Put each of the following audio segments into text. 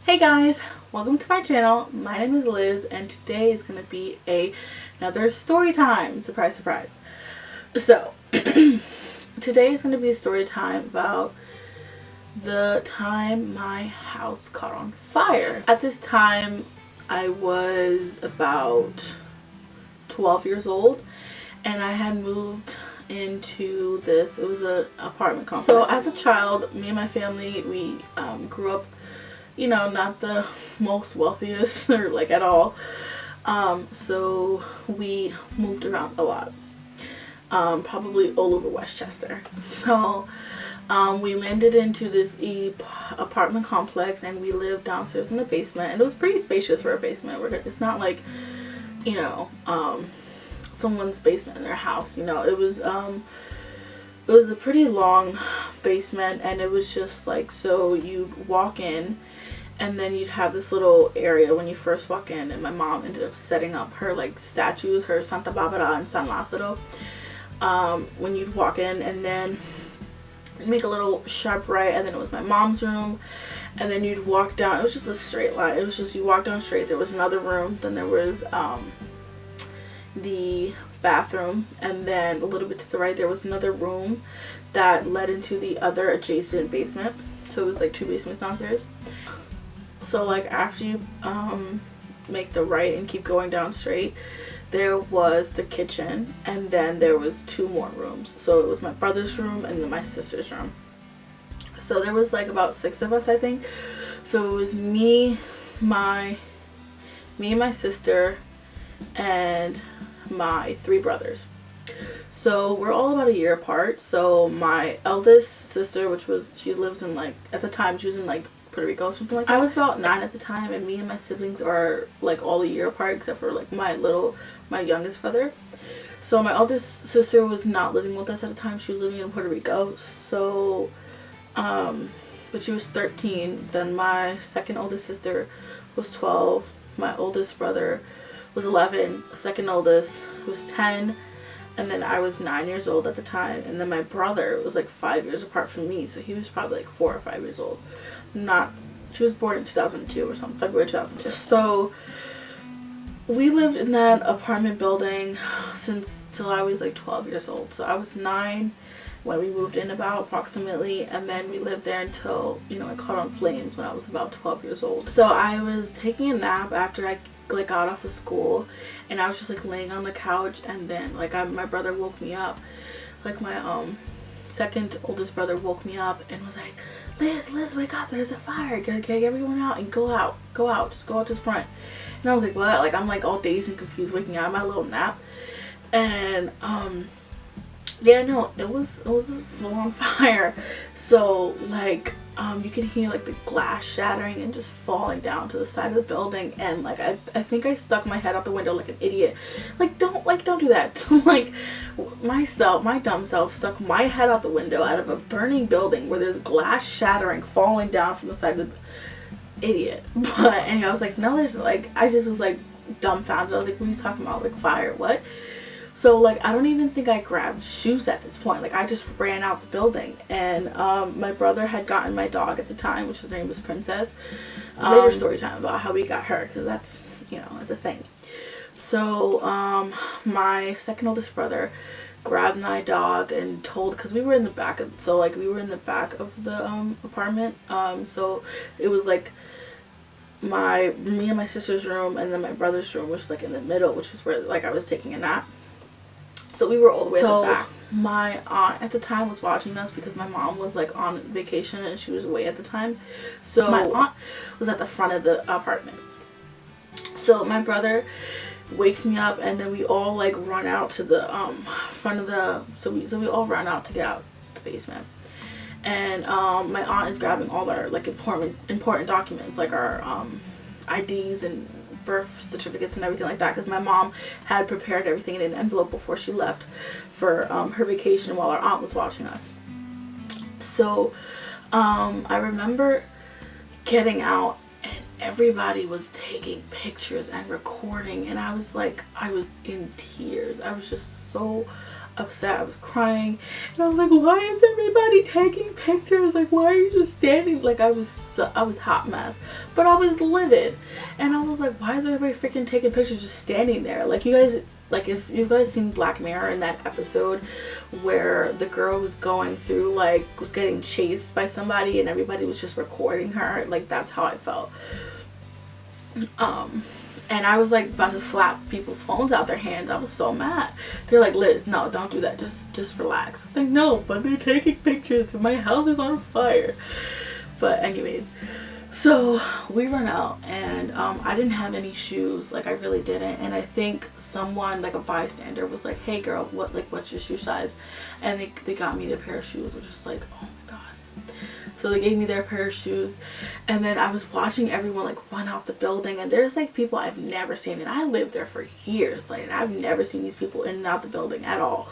Hey guys, welcome to my channel. My name is Liz and today is going to be another story time. Surprise, surprise. So, today is going to be a story time about the time my house caught on fire. At this time, I was about 12 years old and I had moved into this. It was an apartment complex. So as a child, me and my family, we grew up, you know, not the most wealthiest or like at all. So we moved around a lot. Probably all over Westchester. So we landed into this apartment complex and we lived downstairs in the basement, and it was pretty spacious for a basement. It's not like, you know, someone's basement in their house, you know. It was a pretty long basement, and it was just like, so you'd walk in and then you'd have this little area when you first walk in, and my mom ended up setting up her like statues, her Santa Barbara and San Lazaro, when you'd walk in, and then you'd make a little sharp right, and then it was my mom's room, and then you'd walk down. It was just a straight line. It was just, you walk down straight, there was another room, then there was the bathroom, and then a little bit to the right there was another room that led into the other adjacent basement. So it was like two basements downstairs. So like after you make the right and keep going down straight, there was the kitchen, and then there was two more rooms. So it was my brother's room and then my sister's room. So there was like about 6 of us, I think. So it was me and my sister and my 3 brothers. So we're all about a year apart. So my eldest sister, she lives in, like, at the time she was in like Puerto Rico or something like that. I was about 9 at the time, and me and my siblings are like all a year apart except for like my youngest brother. So my eldest sister was not living with us at the time. She was living in Puerto Rico. So but she was 13. Then my second oldest sister was 12. My oldest brother was 11. Second oldest was 10. And then I was 9 years old at the time. And then my brother was like 5 years apart from me, so he was probably like 4 or 5 years old. She was born in 2002 or something, February 2002. So we lived in that apartment building till I was like 12 years old. So I was 9 when we moved in, about approximately, and then we lived there until, you know, it caught on flames when I was about 12 years old. So I was taking a nap after I like got off of school, and I was just like laying on the couch, and then like my brother woke me up. Like my second oldest brother woke me up and was like, Liz, wake up, there's a fire, get everyone out and go out, just go out to the front. And I was like, what? Like, I'm like all dazed and confused waking out of my little nap. And yeah, no, it was a full on fire. So like you can hear like the glass shattering and just falling down to the side of the building, and like I think I stuck my head out the window like an idiot. Don't do that. Like my dumb self stuck my head out the window out of a burning building where there's glass shattering, falling down from the side of the idiot. But anyway, I was like, no, there's like, I just was like dumbfounded. I was like, what are you talking about? Like, fire? What? So like I don't even think I grabbed shoes at this point. Like I just ran out the building, and my brother had gotten my dog at the time, which his name was Princess. Later story time about how we got her, because that's, you know, it's a thing. So my second oldest brother grabbed my dog and because we were in the back of, we were in the back of the apartment. So it was like me and my sister's room, and then my brother's room, which was like in the middle, which is where like I was taking a nap. So we were all the way at the back. My aunt at the time was watching us because my mom was like on vacation and she was away at the time. So my aunt was at the front of the apartment. So my brother wakes me up, and then we all like run out to the front of the, so we all run out to get out the basement. And my aunt is grabbing all our like important documents, like our IDs and birth certificates and everything like that, because my mom had prepared everything in an envelope before she left for her vacation while our aunt was watching us. So I remember getting out, and everybody was taking pictures and recording, and I was in tears. I was just so upset. I was crying, and I was like, why is everybody taking pictures? Like, why are you just standing? Like, I was hot mess, but I was livid, and I was like, why is everybody freaking taking pictures just standing there? Like, you guys, like, if you guys seen Black Mirror, in that episode where the girl was going through, like, was getting chased by somebody and everybody was just recording her, like, that's how I felt. And I was like about to slap people's phones out their hands. I was so mad. They're like, Liz, no, don't do that. Just relax. I was like, no, but they're taking pictures and my house is on fire. But anyways, so we run out, and I didn't have any shoes. Like, I really didn't. And I think someone, like a bystander, was like, hey girl, what's your shoe size? And they got me the pair of shoes, which was like, oh my god. So they gave me their pair of shoes, and then I was watching everyone like run out the building, and there's like people I've never seen, and I lived there for years. Like, I've never seen these people in and out the building at all.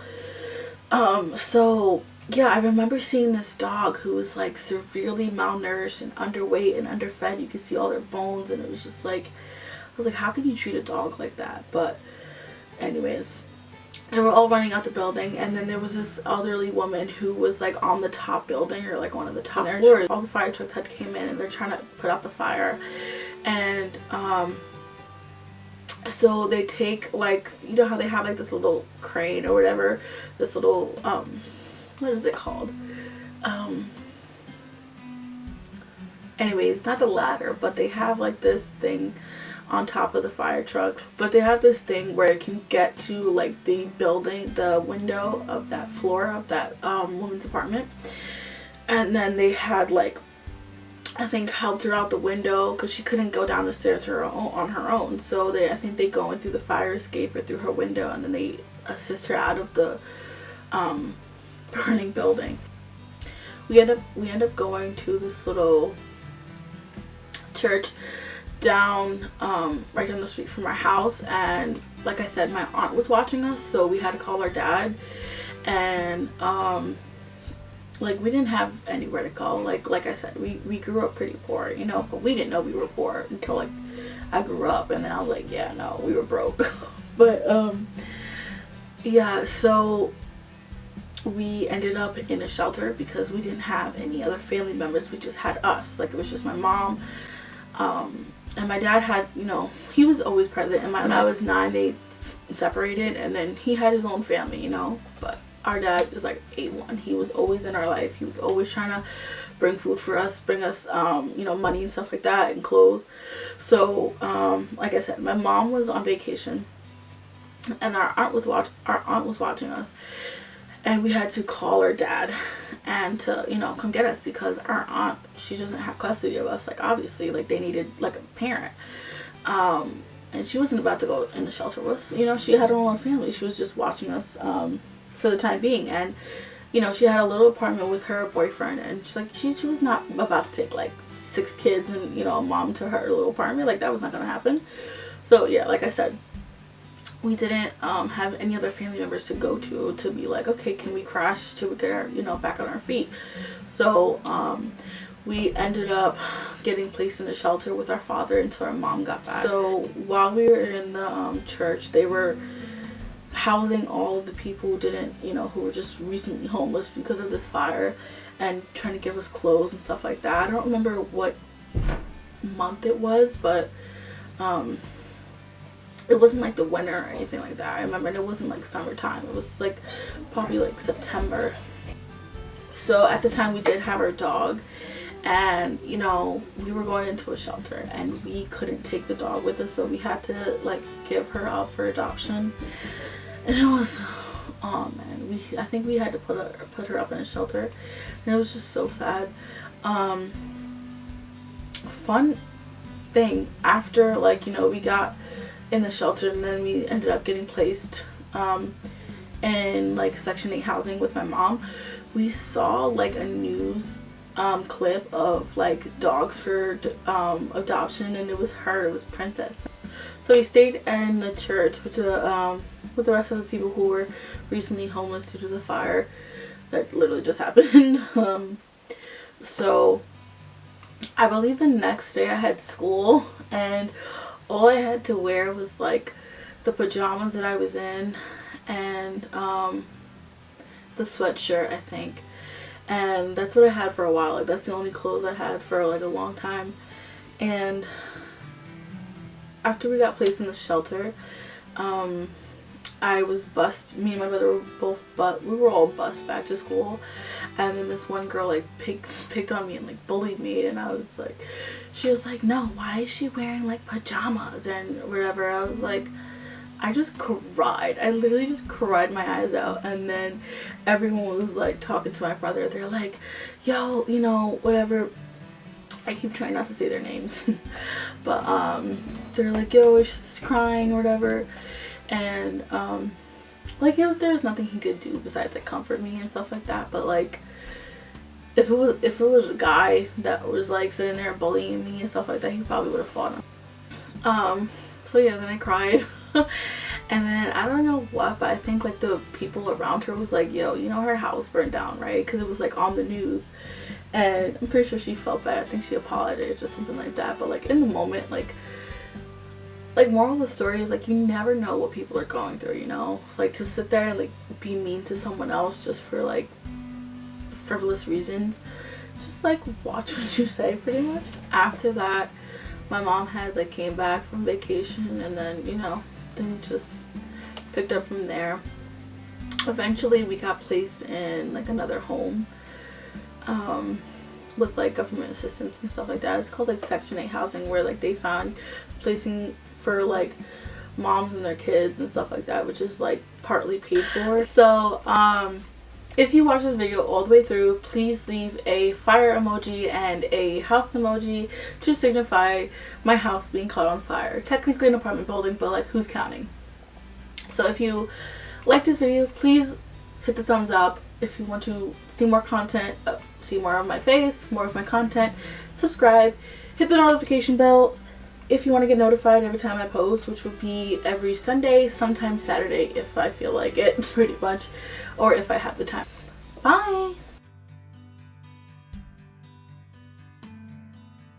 So yeah, I remember seeing this dog who was like severely malnourished and underweight and underfed. You could see all their bones, and it was just like, I was like, how can you treat a dog like that? But anyways, and we're all running out the building, and then there was this elderly woman who was like on the top building, or like one of the top floors. All the fire trucks had came in, and they're trying to put out the fire, and so they take, like, you know how they have like this little crane or whatever, this little what is it called, anyways, not the ladder, but they have like this thing on top of the fire truck, but they have this thing where it can get to like the building, the window of that floor of that woman's apartment. And then they had, like, I think, helped her out the window because she couldn't go down the stairs on her own. So I think they go in through the fire escape or through her window, and then they assist her out of the burning building. We end up going to this little church down right down the street from our house, and like I said, my aunt was watching us, so we had to call our dad. And like, we didn't have anywhere to go. Like I said, we grew up pretty poor, you know, but we didn't know we were poor until like I grew up, and then I was like, yeah, no, we were broke. But yeah, so we ended up in a shelter because we didn't have any other family members. We just had us. Like, it was just my mom, and my dad had, you know, he was always present. And when I was 9, they separated, and then he had his own family, you know. But our dad is like A1. He was always in our life. He was always trying to bring food for us, bring us, you know, money and stuff like that, and clothes. So, like I said, my mom was on vacation, and our aunt was watching us, and we had to call our dad and to, you know, come get us, because our aunt, she doesn't have custody of us. Like, obviously, like, they needed like a parent, and she wasn't about to go in the shelter with us. You know, she had her own family. She was just watching us for the time being. And you know, she had a little apartment with her boyfriend, and she's like, she was not about to take like 6 kids and, you know, a mom to her little apartment. Like, that was not gonna happen. So yeah, like I said, we didn't have any other family members to go to be like, okay, can we crash till we get our, you know, back on our feet. So we ended up getting placed in a shelter with our father until our mom got back. So while we were in the church, they were housing all of the people who didn't, you know, who were just recently homeless because of this fire, and trying to give us clothes and stuff like that. I don't remember what month it was, but it wasn't like the winter or anything like that. I remember, and it wasn't like summertime. It was like probably like September. So at the time, we did have our dog, and you know, we were going into a shelter, and we couldn't take the dog with us, so we had to like give her up for adoption. And it was, oh man, I think we had to put her up in a shelter, and it was just so sad. Fun thing, after, like, you know, we got in the shelter, and then we ended up getting placed in like Section 8 housing with my mom. We saw like a news clip of like dogs for adoption, and it was Princess. So we stayed in the church with the rest of the people who were recently homeless due to the fire that literally just happened. So I believe the next day I had school, and all I had to wear was like the pajamas that I was in, and the sweatshirt, I think. And that's what I had for a while. Like, that's the only clothes I had for like a long time. And after we got placed in the shelter, I was bused. Me and my brother were both we were all bused back to school. And then this one girl like picked on me and like bullied me, and I was like, she was like, no, why is she wearing like pajamas and whatever. I was like, I just cried. I literally just cried my eyes out. And then everyone was like talking to my brother. They're like, yo, you know, whatever. I keep trying not to say their names. But they're like, yo, she's just crying or whatever. And like there was nothing he could do besides like comfort me and stuff like that. But like if it was a guy that was like sitting there bullying me and stuff like that, he probably would have fought him. So yeah, then I cried. And then I don't know what, but I think like the people around her was like, yo, you know, her house burned down, right? Because it was like on the news. And I'm pretty sure she felt bad. I think she apologized or something like that. But like in the moment, like moral of the story is like, you never know what people are going through, you know? It's like to sit there and like be mean to someone else just for like frivolous reasons, just like watch what you say, pretty much. After that, my mom had like came back from vacation, and then, you know, then just picked up from there. Eventually we got placed in like another home with like government assistance and stuff like that. It's called like Section 8 housing, where like they found placing for like moms and their kids and stuff like that, which is like partly paid for. So if you watch this video all the way through, please leave a fire emoji and a house emoji to signify my house being caught on fire. Technically an apartment building, but like, who's counting? So if you like this video, please hit the thumbs up. If you want to see more content, see more of my face, more of my content, subscribe, hit the notification bell if you want to get notified every time I post, which would be every Sunday, sometimes Saturday if I feel like it, pretty much, or if I have the time. Bye!